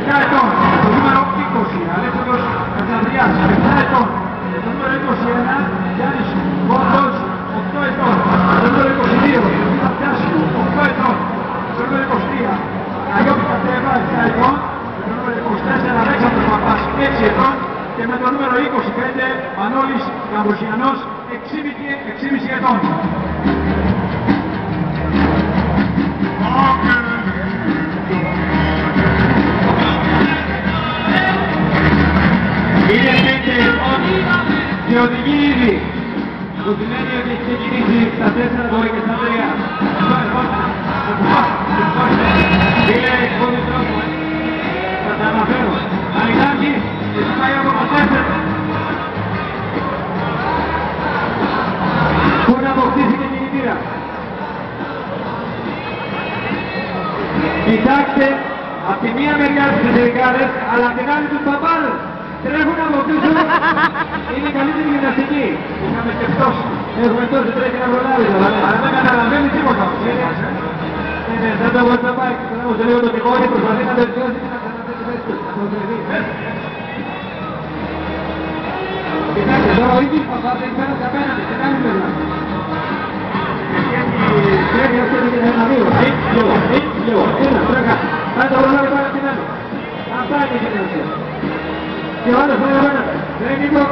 7 ετών, το νούμερο 20, Αλέξανδρος Κατσανδριάς, 7 ετών, το νούμερο 21, Γιάννης Κόντος, 8 ετών, το νούμερο 22, Φαντάσιο, 8 ετών, το νούμερο 23, Αγιώπη Κατέβα, 7 ετών, το νούμερο 24, Αλέξανδρος Παπάς, 6 ετών, και με το νούμερο 25, Μανώλης Καμπροσιανός, 6,5 ετών. Είναι 5 ετών και οδηγεί ήδη, που σημαίνει ότι έχει ξεκινήσει στα 4 τώρα και στα 3. Είναι εκπονητός, θα τα αναφέρω. Ανοιχτάκι, εσύ πάει από το 4. Πού να αποκτήσει και κινητήρα. Κοιτάξτε, από τη μία μεριά τους εσωτερικάδες, αλλά από την άλλη τους παπάδες. Τρέχουν από πίσω, είναι η καλύτερη γυμναστική. Είχαμε και αυτός. Έχουμε τόσο τρέχει να προλάβει τώρα, αλλά δεν καταλαβαίνει τίποτα. Είναι σαν το βοτσαπάκι, που σε λίγο το τυχόνι προσπαθεί να βελτιώσει και να ξαναθέσει θέση του. Κοιτάξτε, τώρα ο ίδιος παπάς έχει πέρασε απέναντι, σε κάνει πέρα. Τρέχει αυτό και ένα δύο. Λίγο, ένα, τρέχα. Αν το προλάβει πάρα την άλλη. Αυτά είναι η γυμναστία. Και ο άλλος πάει απέναντι. Δεν είναι λίγο.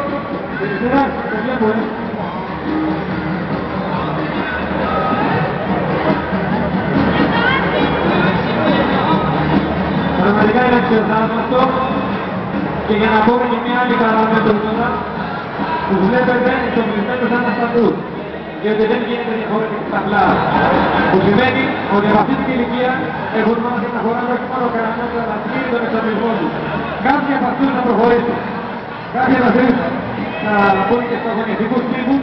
Δευτερά, το βλέπω, Πραγματικά είναι αξιοθαύμαστο και για να πούμε και μια άλλη παράμετρο τώρα, τους βλέπετε εξοπλισμένους αναστατούς, γιατί δεν γίνεται διαφορετική ταυλά. Που σημαίνει ότι από αυτή την ηλικία έχουν μάθει να χωράνε όχι μόνο καραμέτρα, αλλά πλήρη τον εξοπλισμό τους. Κάποιοι από αυτούς θα προχωρήσουν. Κάποιοι από αυτούς θα πούν και στους αγωνιστικούς τύπους,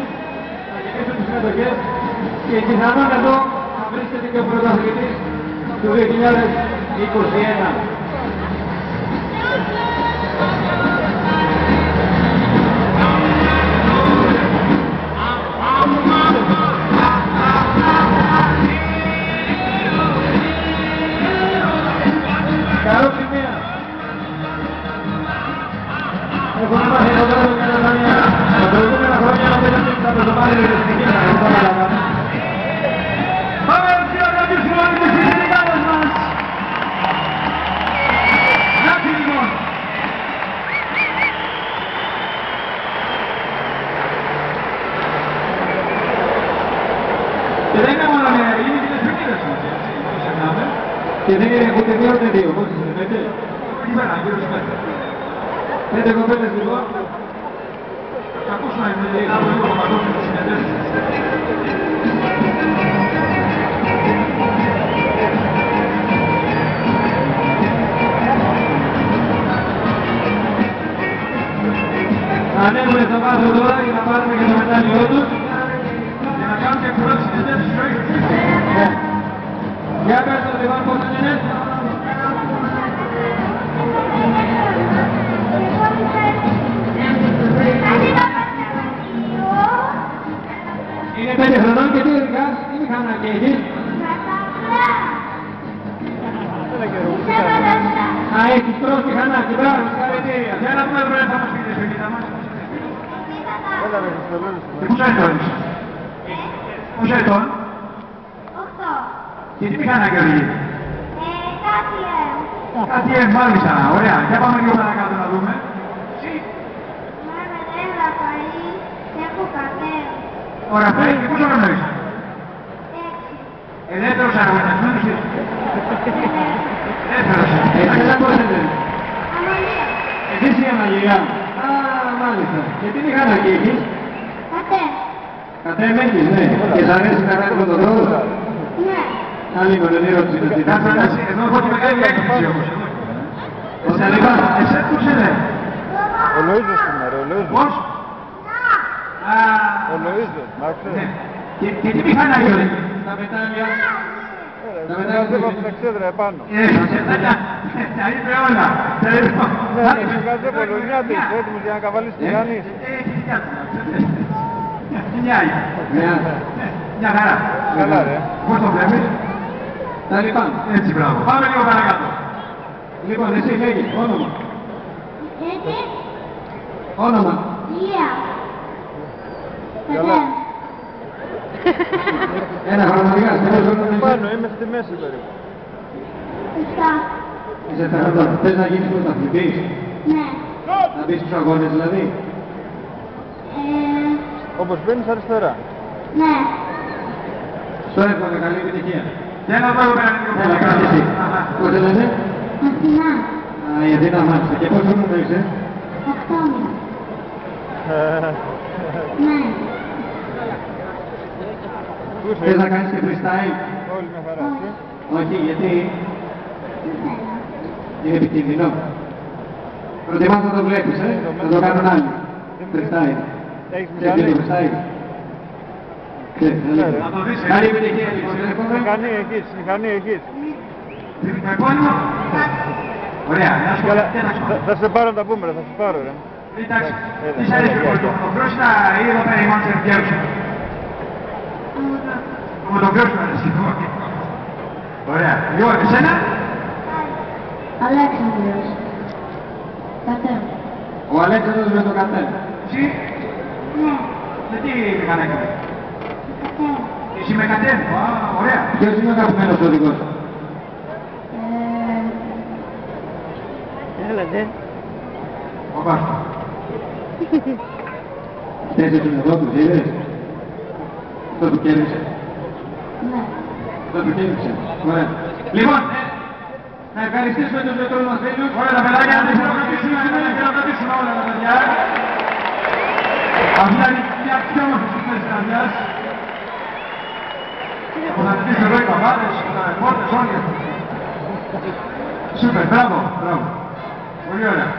θα γεννήσουν τις συμμετοχές και πιθανόν εδώ θα βρίσκεται και ο πρωταθλητής του 2021. Καλό σημείο. Έχουμε μάθει εδώ πέρα μια Γερμανία. Τα προηγούμενα χρόνια δεν ήταν το ζωπάρι της εθνικής μας. Πάμε να κρατήσουμε όλοι τις συνεργάτες μας. Γράψει λοιπόν. Και δεν είναι μόνο μια είναι και τις φυγίδες μας. Και δεν είναι ούτε δύο ούτε δύο. Πώς είναι, πέντε. Πέρα, γύρω στις 5 κοπέλες λοιπόν. Θα ακούσουμε από λίγο παγκόσμιες συνεντεύξεις. Θα ανέβουμε στο βάθρο τώρα για να πάρουμε και το μετάλλιό τους και να κάνουμε και πρώτη συνεντεύξεις στο έξω. Για πες το λοιπόν πώς είναι. Είναι 5 χρονών και τι ειδικά, τι μηχανάκι έχεις. Α, έχεις τρως μηχανάκι, μπράβο, συγχαρητήρια. Για να πούμε βρε θα μας πείτε στο κοίτα μας. Και πόσα ετών είσαι. Πόσα ετών. 8. Και τι μηχανάκι οδηγείς. KTM, μάλιστα, ωραία. Για πάμε λίγο παρακάτω να δούμε. Ωραία, και πόσο χρόνο είσαι. Ελεύθερος αγωνισμένος είσαι. Ελεύθερος. Εσένα πώς είναι. Εσείς η Αμαγία. Α, μάλιστα. Και τι μηχανάκι έχεις. Κατέμ έχεις, ναι. Και σ' αρέσει να κάνεις μοτοδρόμους. Ναι. Άλλη κονενήρωση είναι στην τάση. Εδώ έχω τη μεγάλη έκπληξη όμως. Εσένα πώς είναι. Ο Λοΐζος σήμερα, ο Λοΐζος. Πώς. Ο Λοΐζος, μ' άκουσες. Και τι μηχανάκι οδηγείς. Τα μετάλλια. Τα μετάλλια από την εξέδρα επάνω. Τα είπε όλα. Έχεις βγάζει από Λονιάτης, έτοιμος για να καβαλείς τη Γιάννη. Μια χαρά. Καλά ρε. Πώς το βλέπεις. Τα λοιπά. Έτσι μπράβο. Πάμε λίγο παρακάτω. Λοιπόν, εσύ λέγε, όνομα. Έτσι. Όνομα. Ηλία. Καλά. Ένα χρονομικά, σε πόσο χρόνο είσαι? Πάνω, είμαι στη μέση περίπου. 7. Είσαι 40. Θες να γίνεις πρωταθλητής? Ναι. Να μπεις στους αγώνες δηλαδή? Όπως μπαίνεις αριστερά. Ναι. Στο εύχομαι, καλή επιτυχία. Για να δω πέρα λίγο. Έλα, κάτσε εσύ. Πώς σε λένε? Αθηνά. Α, η Αθήνα μάλιστα. Και πόσο χρόνο είσαι? 8. Ναι. Πού Θες είσαι? να κάνεις και freestyle? Όλη μια χαρά. Εσύ? Όχι, γιατί Δεν θέλω. είναι επικίνδυνο. Προτιμάς να το βλέπεις, θα το κάνουν άλλοι. Freestyle. Έχεις Ξέρεις τι είναι μηχανή? freestyle? Ξέρεις, Ναι, δεν ρε. Να το δεις. Καλή επιτυχία λοιπόν, εύχομαι. Μηχανή έχεις, μηχανή έχεις. Με επώνυμο. Ωραία, να σου πω Καλά, τι να σου πω. θα σε πάρω τα μπούμερα, θα σε πάρω ρε. Εντάξει, Έλα, τι σ' αρέσει έλα, πιο πολύ, έλα. το μοτοκρός ή εδώ πέρα η Μάντσερ Γκέρουσον? Το μοτοκρός σου αρέσει. Ωραία. Λοιπόν, εσένα? Αλέξανδρος. Κατέβα. Ο Αλέξανδρος με το κατέλ. Εσύ? Ναι. Με τι μηχανάκι? Κατέβα. Εσύ με κατέβει. Ωραία. Ποιος είναι ο αγαπημένος οδηγός σου? Έλα, ναι. Ο Μπάστο. Θέσεις του εδώ τους είδες? Αυτό που κέρδισε. Ναι. Αυτό που κέρδισε. Ωραία. Λοιπόν, Να ευχαριστήσουμε τους μικρούς μας φίλους. όλα τα παιδάκια να χειροκροτήσουμε όλα τα παιδιά. Αυτή είναι μια πιο όμορφη στιγμή της καρδιάς. Που θα χτίσει εδώ οι παπάδες, τα πόρτες, όλοι. Σούπερ, μπράβο, μπράβο. Πολύ ωραία.